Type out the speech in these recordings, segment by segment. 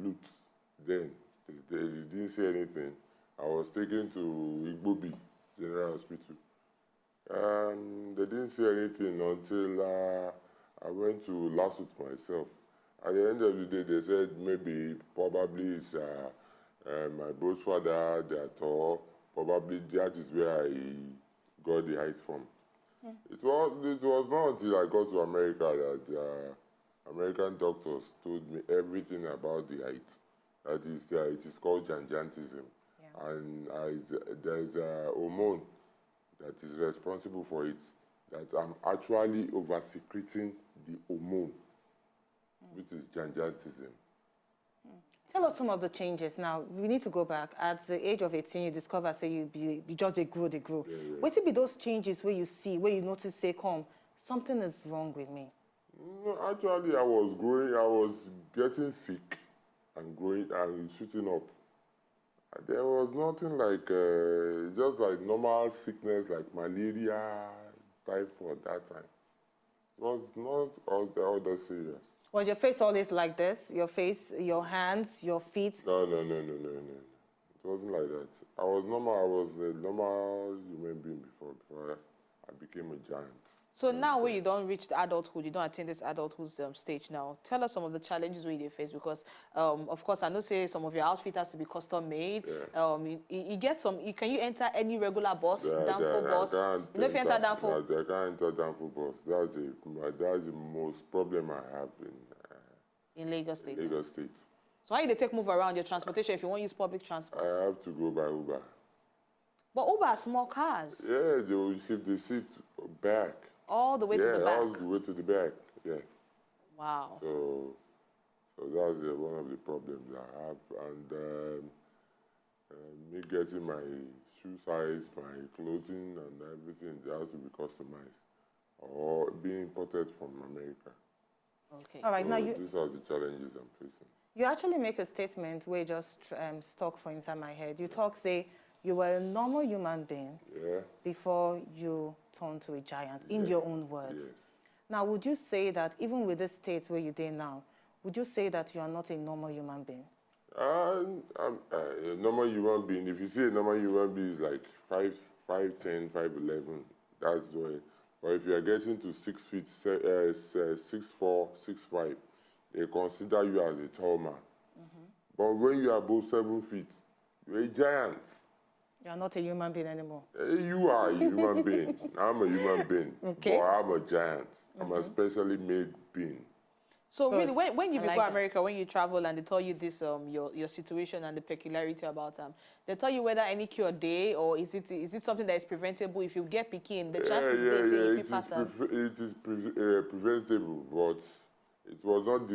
flute then. They didn't say anything. I was taken to Igbobi General Hospital. They didn't say anything until I went to LASUT myself. At the end of the day, they said maybe, probably it's my boss father, they are tall. Probably that is where I got the height from. It was not until I got to America that American doctors told me everything about the height. That is, it is called gigantism. Yeah. And there's a hormone that is responsible for it, that I'm actually over-secreting the hormone, which is gigantism. Tell us some of the changes now. We need to go back. At the age of 18, you discover, say, you just they grow. Yeah, yeah. What will be those changes where you see, where you notice, say, come, something is wrong with me? No, actually, I was growing, I was getting sick and growing and shooting up. There was nothing like, just like normal sickness, like malaria, typhoid that time. It was not all the serious. Was your face always like this? Your face, your hands, your feet? No. It wasn't like that. I was normal. I was a normal human being before I became a giant. So now when you don't reach the adulthood, you don't attain this adulthood stage now, tell us some of the challenges we face, because of course I know say some of your outfit has to be custom made. Yeah. You get some, can you enter any regular bus, Danfo bus? You know if you enter Danfo? I can't enter Danfo bus. That's the most problem I have in Lagos State. Lagos State. So how do they take move around your transportation if you want to use public transport? I have to go by Uber. But Uber are small cars. Yeah, they will shift the seat back. All the way to the back? All the way to the back, yeah. Wow. So that's one of the problems I have. And me getting my shoe size, my clothing and everything, they has to be customized or being imported from America. Okay. All right, so now these are the challenges I'm facing. You actually make a statement where you just stuck for inside my head. You say, you were a normal human being before you turned to a giant, in your own words. Yes. Now, would you say that even with this state where you're there now, would you say that you are not a normal human being? I'm a normal human being. If you say a normal human being is like 5'10", 5'11", that's the way. But if you are getting to 6 feet, 6'4", 6'5", they consider you as a tall man. But when you are above 7 feet, you're a giant. You're not a human being anymore. You are a human being. I'm a human being. Okay. But I'm a giant. I'm a specially made being. So really, when you go to America, when you travel and they tell you this, your situation and the peculiarity about them, they tell you whether any cure day or is it something that is preventable? If you get Pekin, the chances they say if you pass them. It is preventable, but it was not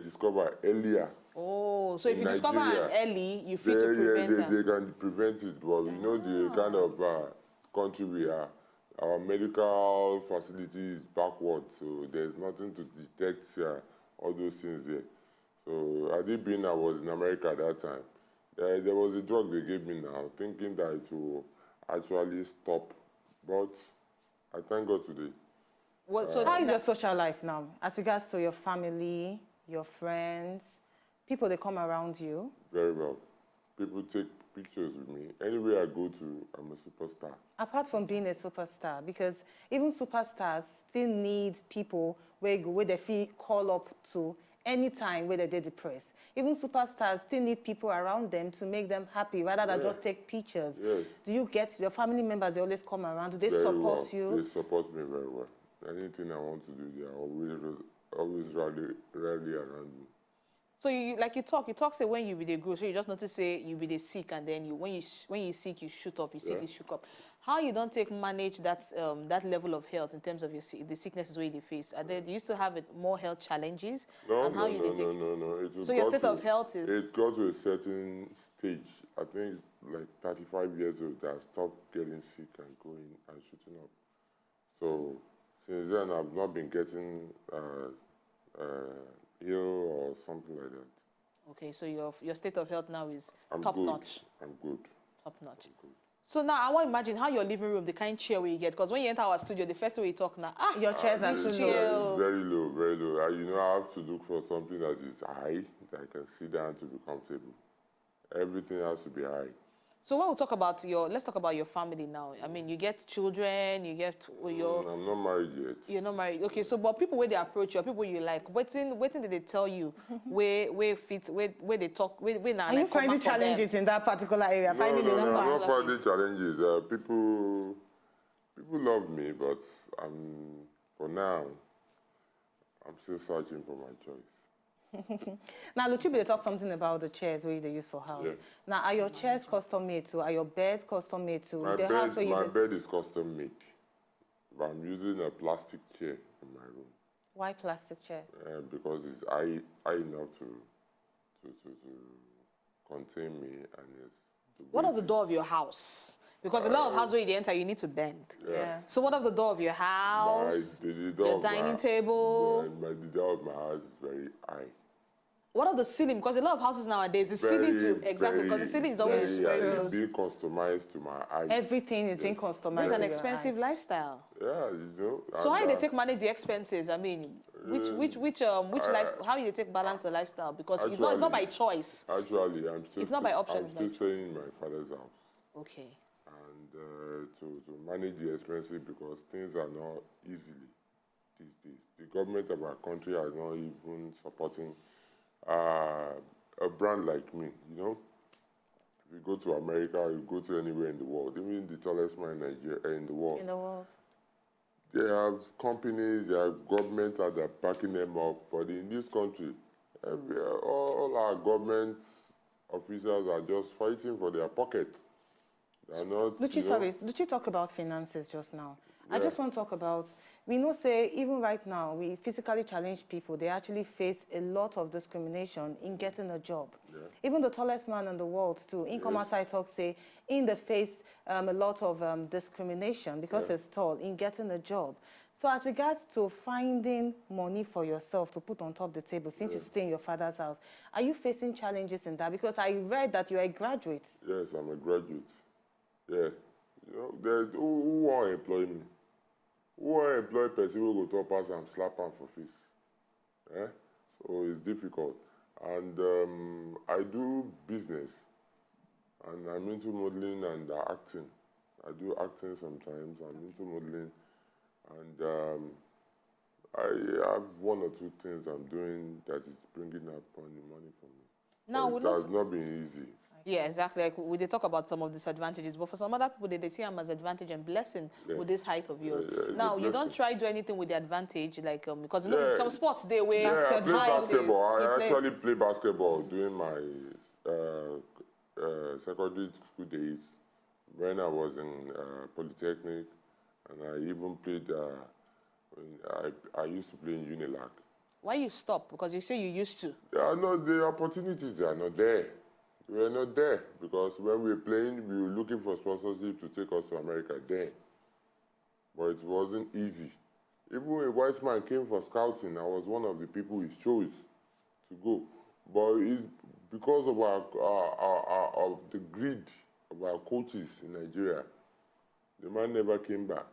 discovered earlier. Oh, so if you discover it early, you feel to prevent them. They can prevent it, but you know the kind of country we are. Our medical facility is backward, so there's nothing to detect all those things there. So had it been I was in America at that time, there was a drug they gave me now, thinking that it will actually stop. But I thank God today. So how is your social life now, as regards to your family, your friends, people that come around you? Very well. People take pictures with me. Anywhere I go to, I'm a superstar. Apart from being a superstar, because even superstars still need people where they feel call up to anytime where they're depressed. Even superstars still need people around them to make them happy rather than just take pictures. Yes. Do you get your family members, they always come around? Do they support you? They support me very well. Anything I want to do, they are always rally around me. So you talk say when you be the grow, so you just notice say you be the sick, and then when you sick you shoot up, you sick you shoot up. How you don't manage that that level of health in terms of the sicknesses where you face? Do you used to have more health challenges? No. So your state of health is. It got to a certain stage. I think like 35 years old, I stopped getting sick and going and shooting up. So since then I've not been getting ill or something like that. Okay, so your state of health now is top notch. I'm good. Top notch. So now I want to imagine how your living room, the kind of chair where you get, because when you enter our studio, the first way you talk now, your chairs are so low. Very low, very low. You know, I have to look for something that is high, that I can sit down to be comfortable. Everything has to be high. So when we talk about let's talk about your family now. I mean, you get children, you get your. I'm not married yet. You're not married. Okay, so but people where they approach you, people you like, waiting did they tell you where they talk, where now. Are you finding challenges in that particular area? No, Finding no, a no, number? I'm not finding challenges. People love me, but for now, I'm still searching for my choice. Now, Luchubi, they talk something about the chairs where they use for house. Yeah. Now, are your chairs custom made too? Are your beds custom made too? My The bed is custom made, but I'm using a plastic chair in my room. Why plastic chair? Because it's high enough to contain me, and it's. What of the door of your house? Because a lot of houses where you enter, you need to bend. Yeah. So what of the door of your house? The door your of dining table? The door of my house is very high. What of the ceiling? Because a lot of houses nowadays, the ceiling too. Exactly, because the ceiling is always very close. being customized to my eyes. Everything is being customized. It's to an your expensive eyes. lifestyle. Yeah, you know. So how do they take manage the expenses? I mean, which lifestyle? How do they take balance the lifestyle? Because it's not by choice. Actually, It's not by option, I'm it's still by staying in my father's house. Okay. And to manage the expenses, because things are not easily these days. The government of our country are not even supporting a brand like me, you know. If you go to America, you go to anywhere in the world, even the tallest man in the world. In the world. They have companies, they have government that are backing them up. But in this country, all our government officials are just fighting for their pockets. They are not. Luchi, sorry, Luchi talked about finances just now. I Yeah. just want to talk about, we know, say, even right now, we physically challenged people, they actually face a lot of discrimination in getting a job. Yeah. Even the tallest man in the world, too, in Commerce Talk say, in the face a lot of discrimination because it's tall, in getting a job. So as regards to finding money for yourself to put on top of the table, since you stay in your father's house, are you facing challenges in that? Because I read that you're a graduate. Yes, I'm a graduate. Yeah. You know, who want to employ me? Who want to employ person who go top us and slap him for face? Eh? So it's difficult. And I do business. And I'm into modeling and acting. I do acting sometimes. I'm into modeling. And I have one or two things I'm doing that is bringing up money for me. Now, but it has not been easy. Yeah, exactly. Like we did talk about some of the disadvantages, but for some other people, they see them as advantage and blessing with this height of yours. Now, you don't try to do anything with the advantage, like because you know some sports they wear. Yeah, I play basketball. I play. actually play basketball during my secondary school days when I was in Polytechnic, and I even played. I used to play in Unilag. Why you stop? Because you say you used to. Yeah, no, the opportunities are not there. We were not there because when we were playing, we were looking for sponsorship to take us to America then. But it wasn't easy. Even when a white man came for scouting, I was one of the people he chose to go. But it's because of of the greed of our coaches in Nigeria, the man never came back.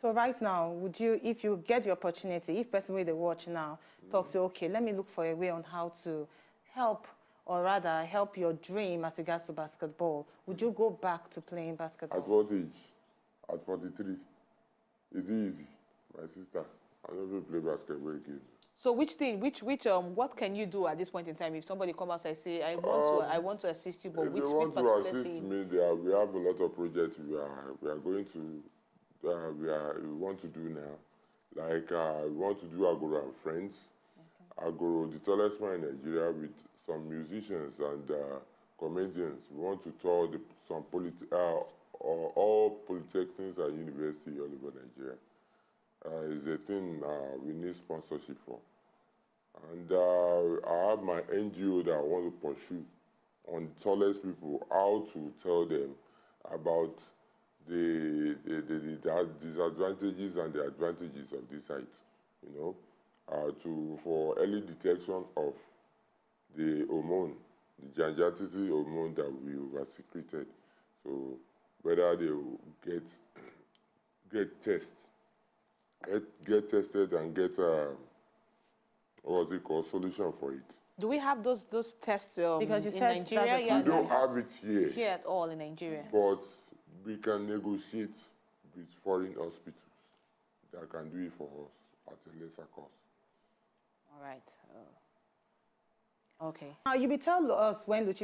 So right now, would you, if you get the opportunity, if person with the watch now talks to, okay, let me look for a way on how to help, or rather help your dream as regards to basketball, would you go back to playing basketball? At what age? At 43. It's easy, my sister. I never play basketball again. So what can you do at this point in time if somebody comes outside and say, I want to assist you, but if which they want to particular assist thing? me, we have a lot of projects we are going to we want to do now. Like we want to do Agoro and Friends. Okay. Agoro, the tallest man in Nigeria, with some musicians and comedians. We want to tour all polytechnics and universities all over Nigeria. It's a thing we need sponsorship for. And I have my NGO that I want to pursue on tallest people, how to tell them about the disadvantages and the advantages of this height, you know, for early detection of the hormone, the Janjatis hormone that we over-secreted. So whether they will get tested and get what's it called, solution for it. Do we have those tests Because you in said Nigeria? that's a Yeah, We don't have it here, here at all in Nigeria. but we can negotiate with foreign hospitals that can do it for us at a lesser cost. All right. Okay. Now, you be tell us when Luchi